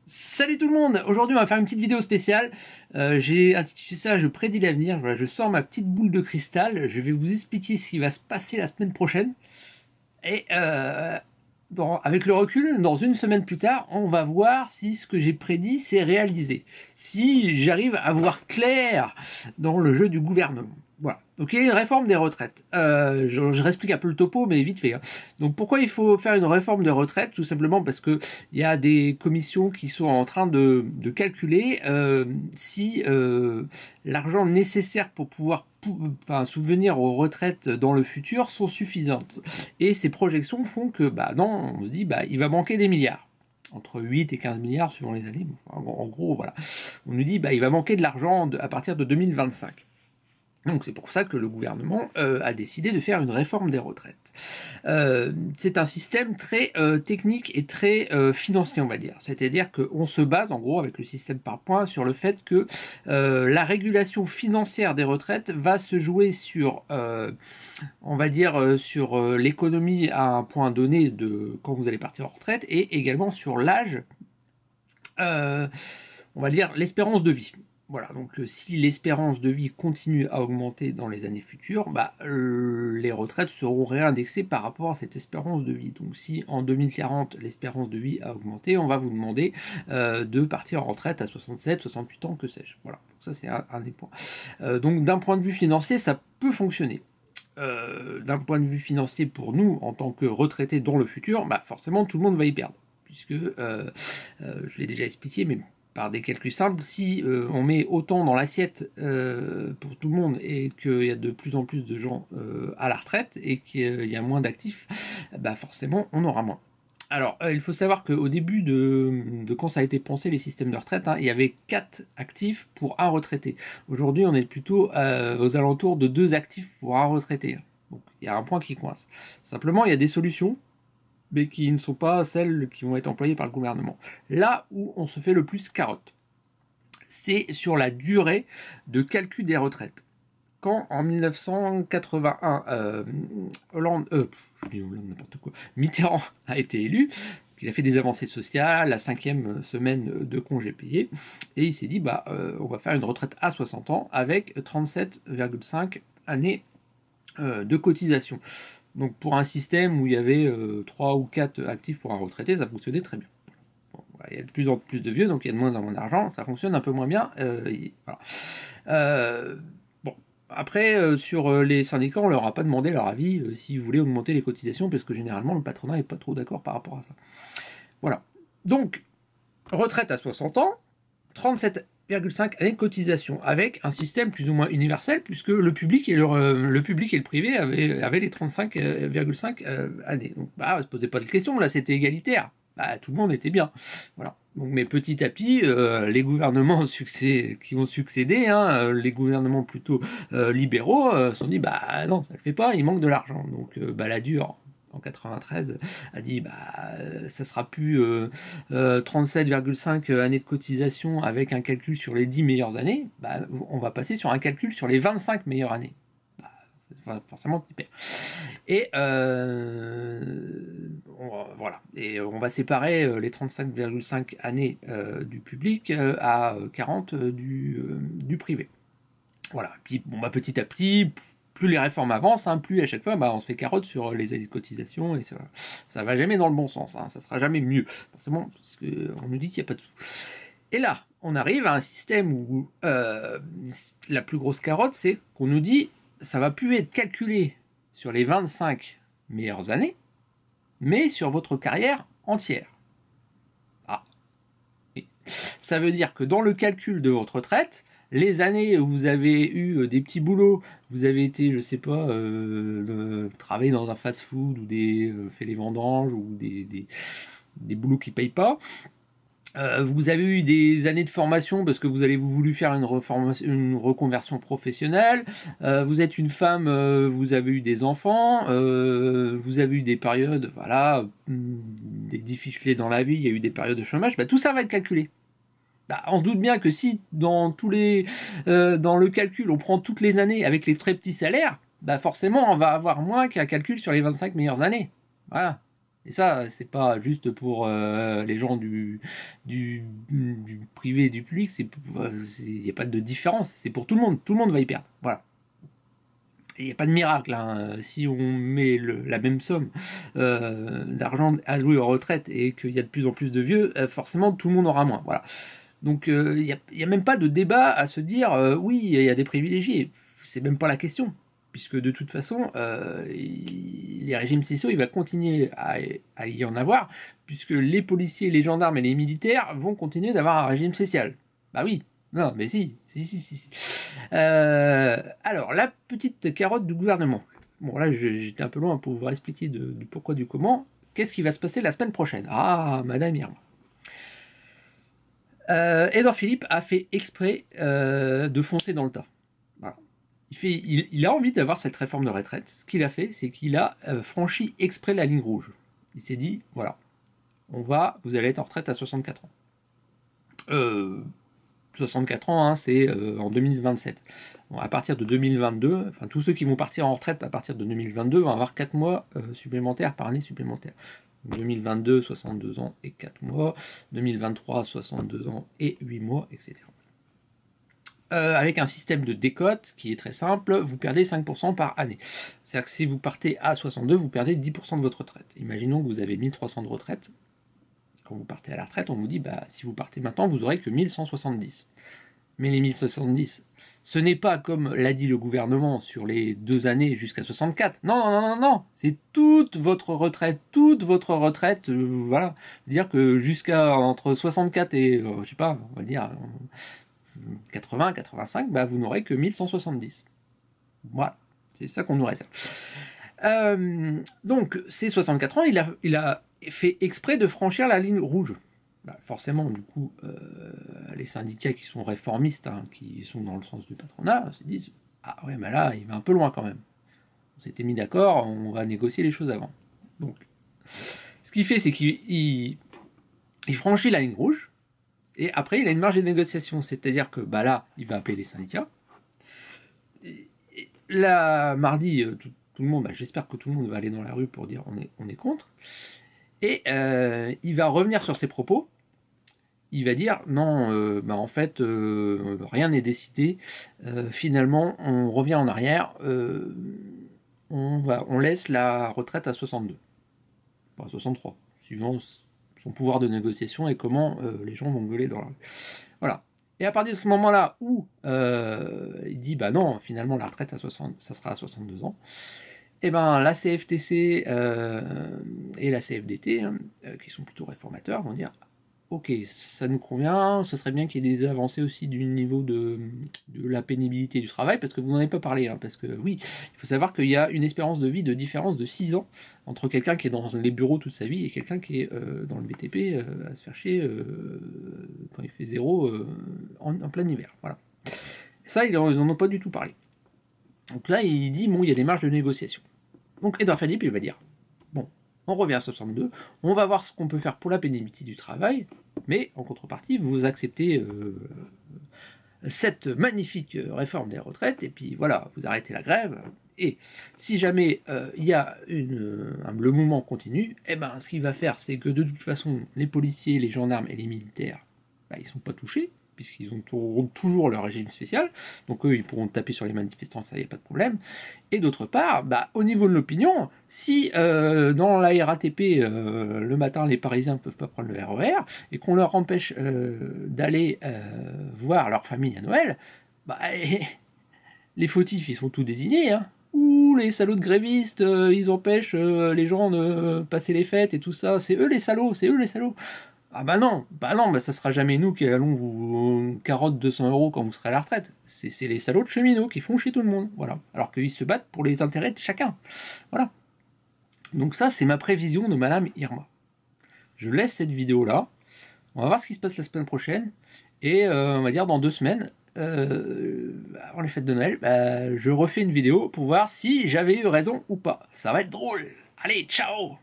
Salut tout le monde! Aujourd'hui on va faire une petite vidéo spéciale. J'ai intitulé ça Je prédis l'avenir. Voilà, je sors ma petite boule de cristal. Je vais vous expliquer ce qui va se passer la semaine prochaine. Et avec le recul, dans une semaine plus tard, on va voir si ce que j'ai prédit s'est réalisé. Si j'arrive à voir clair dans le jeu du gouvernement. Voilà. Donc il y a une réforme des retraites. Je réexplique un peu le topo, mais vite fait. Hein. Donc pourquoi il faut faire une réforme des retraites? Tout simplement parce que il y a des commissions qui sont en train de calculer si l'argent nécessaire pour pouvoir subvenir aux retraites dans le futur sont suffisantes. Et ces projections font que, non, on se dit, il va manquer des milliards. Entre 8 et 15 milliards suivant les années. En gros, voilà. On nous dit, il va manquer de l'argent à partir de 2025. Donc c'est pour ça que le gouvernement a décidé de faire une réforme des retraites. C'est un système très technique et très financier, on va dire. C'est-à-dire qu'on se base, en gros, avec le système par points, sur le fait que la régulation financière des retraites va se jouer sur, on va dire, sur l'économie à un point donné de quand vous allez partir en retraite, et également sur l'âge, on va dire, l'espérance de vie. Voilà, donc si l'espérance de vie continue à augmenter dans les années futures, les retraites seront réindexées par rapport à cette espérance de vie. Donc si en 2040 l'espérance de vie a augmenté, on va vous demander de partir en retraite à 67, 68 ans, que sais-je. Voilà, donc ça c'est un des points. Donc d'un point de vue financier, ça peut fonctionner. D'un point de vue financier pour nous, en tant que retraités dans le futur, forcément tout le monde va y perdre. Puisque, je l'ai déjà expliqué, mais par des calculs simples, si on met autant dans l'assiette pour tout le monde et qu'il y a de plus en plus de gens à la retraite et qu'il y a moins d'actifs, forcément on aura moins. Alors, il faut savoir qu'au début de quand ça a été pensé les systèmes de retraite, il y avait 4 actifs pour un retraité. Aujourd'hui, on est plutôt aux alentours de 2 actifs pour un retraité. Donc, il y a un point qui coince. Simplement, il y a des solutions, mais qui ne sont pas celles qui vont être employées par le gouvernement. Là où on se fait le plus carotte, c'est sur la durée de calcul des retraites. Quand en 1981, Mitterrand a été élu, il a fait des avancées sociales, la 5e semaine de congés payés, et il s'est dit, on va faire une retraite à 60 ans avec 37,5 années de cotisation. Donc pour un système où il y avait 3 ou 4 actifs pour un retraité, ça fonctionnait très bien. Bon, il y a de plus en plus de vieux, donc il y a de moins en moins d'argent, ça fonctionne un peu moins bien. Voilà. Bon, après, sur les syndicats, on leur a pas demandé leur avis s'ils voulaient augmenter les cotisations, parce que généralement le patronat n'est pas trop d'accord par rapport à ça. Voilà. Donc, retraite à 60 ans, 37,5 années de cotisation, avec un système plus ou moins universel, puisque le public et le privé avaient les 35,5 années. Donc, se posait pas de questions, là c'était égalitaire. Tout le monde était bien. Voilà. Donc, mais petit à petit, les gouvernements qui ont succédé, les gouvernements plutôt libéraux, se sont dit non, ça le fait pas, il manque de l'argent. Donc la dure en 93 a dit ça sera plus 37,5 années de cotisation avec un calcul sur les 10 meilleures années, on va passer sur un calcul sur les 25 meilleures années. Forcément tu perds. Et voilà. Et on va séparer les 35,5 années du public à 40 du privé. Voilà. Puis petit à petit, plus les réformes avancent, plus à chaque fois on se fait carotte sur les années de cotisation, et ça va jamais dans le bon sens, ça sera jamais mieux, forcément, parce qu'on nous dit qu'il n'y a pas de sous. Et là, on arrive à un système où la plus grosse carotte, c'est qu'on nous dit ça va plus être calculé sur les 25 meilleures années, mais sur votre carrière entière. Oui. Ça veut dire que dans le calcul de votre retraite, les années où vous avez eu des petits boulots, vous avez été, je sais pas, travailler dans un fast-food ou fait les vendanges ou des boulots qui payent pas. Vous avez eu des années de formation parce que vous avez voulu faire une reconversion professionnelle. Vous êtes une femme, vous avez eu des enfants. Vous avez eu des périodes, des difficultés dans la vie. Il y a eu des périodes de chômage. Tout ça va être calculé. On se doute bien que si dans le calcul on prend toutes les années avec les très petits salaires, forcément on va avoir moins qu'un calcul sur les 25 meilleures années. Voilà. Et ça, c'est pas juste pour les gens du privé et du public, il n'y a pas de différence, c'est pour tout le monde va y perdre. Voilà. Il n'y a pas de miracle, hein. Si on met la même somme d'argent alloué aux retraites et qu'il y a de plus en plus de vieux, forcément tout le monde aura moins. Voilà. Donc il n'y a même pas de débat à se dire oui, il y a des privilégiés. C'est même pas la question. Puisque de toute façon, les régimes spéciaux, il va continuer à y en avoir, puisque les policiers, les gendarmes et les militaires vont continuer d'avoir un régime spécial. Bah oui, non, mais si. Alors, la petite carotte du gouvernement. Bon, là, j'étais un peu loin pour vous expliquer du pourquoi, du comment. Qu'est-ce qui va se passer la semaine prochaine? Ah, Madame Irma. Édouard Philippe a fait exprès de foncer dans le tas. Voilà. Il a envie d'avoir cette réforme de retraite. Ce qu'il a fait, c'est qu'il a franchi exprès la ligne rouge. Il s'est dit, voilà, vous allez être en retraite à 64 ans. 64 ans, hein, c'est en 2027. Bon, à partir de 2022, enfin tous ceux qui vont partir en retraite à partir de 2022 vont avoir 4 mois supplémentaires par année supplémentaire. 2022, 62 ans et 4 mois. 2023, 62 ans et 8 mois, etc. Avec un système de décote qui est très simple, vous perdez 5% par année. C'est-à-dire que si vous partez à 62, vous perdez 10% de votre retraite. Imaginons que vous avez 1300 de retraite. Quand vous partez à la retraite, on vous dit, bah, si vous partez maintenant, vous n'aurez que 1170. Mais les 1070, ce n'est pas comme l'a dit le gouvernement sur les 2 années jusqu'à 64. Non, c'est toute votre retraite, voilà. C'est-à-dire que jusqu'à entre 64 et, je sais pas, on va dire 80, 85, bah, vous n'aurez que 1170. Voilà, c'est ça qu'on nous réserve. Donc, ces 64 ans, il a fait exprès de franchir la ligne rouge. Bah, forcément, du coup, les syndicats qui sont réformistes, hein, qui sont dans le sens du patronat, se disent « Ah ouais, mais là, il va un peu loin quand même. On s'était mis d'accord, on va négocier les choses avant. » Donc, ce qu'il fait, c'est qu'il franchit la ligne rouge, et après, il a une marge de négociation. C'est-à-dire que bah, là, il va appeler les syndicats. Là, mardi, tout le monde, bah, j'espère que tout le monde va aller dans la rue pour dire on est contre. Et il va revenir sur ses propos. Il va dire non, bah en fait, rien n'est décidé. Finalement, on revient en arrière. On laisse la retraite à 62. Pas à 63, suivant son pouvoir de négociation et comment les gens vont gueuler dans la rue. Voilà. Et à partir de ce moment-là où il dit bah non, finalement la retraite ça sera à 62 ans, et ben la CFTC et la CFDT, hein, qui sont plutôt réformateurs, vont dire ok, ça nous convient, ce serait bien qu'il y ait des avancées aussi du niveau de la pénibilité du travail, parce que vous n'en avez pas parlé, hein, parce que oui, il faut savoir qu'il y a une espérance de vie de différence de 6 ans entre quelqu'un qui est dans les bureaux toute sa vie et quelqu'un qui est dans le BTP à se faire chier quand il fait 0 en plein hiver. Voilà. Ça, ils n'en ont pas du tout parlé. Donc là, il dit, bon, il y a des marges de négociation. Donc Édouard Philippe, il va dire, bon, on revient à 62, on va voir ce qu'on peut faire pour la pénibilité du travail, mais en contrepartie, vous acceptez cette magnifique réforme des retraites, et puis voilà, vous arrêtez la grève, et si jamais il y a le mouvement continue, eh ben, ce qu'il va faire, c'est que de toute façon, les policiers, les gendarmes et les militaires, bah, ils ne sont pas touchés, puisqu'ils ont toujours leur régime spécial, donc eux, ils pourront taper sur les manifestants, ça, il n'y a pas de problème. Et d'autre part, bah, au niveau de l'opinion, si dans la RATP, le matin, les Parisiens ne peuvent pas prendre le RER, et qu'on leur empêche d'aller voir leur famille à Noël, bah, les fautifs, ils sont tous désignés, hein. Ouh, les salauds de grévistes, ils empêchent les gens de passer les fêtes et tout ça, c'est eux les salauds, c'est eux les salauds. Ah bah non, bah ça sera jamais nous qui allons vous carotte 200 € quand vous serez à la retraite. C'est les salauds de cheminots qui font chier tout le monde, voilà. Alors qu'ils se battent pour les intérêts de chacun, voilà. Donc ça, c'est ma prévision de Madame Irma. Je laisse cette vidéo là, on va voir ce qui se passe la semaine prochaine, et on va dire dans 2 semaines, avant les fêtes de Noël, bah, je refais une vidéo pour voir si j'avais eu raison ou pas. Ça va être drôle. Allez, ciao!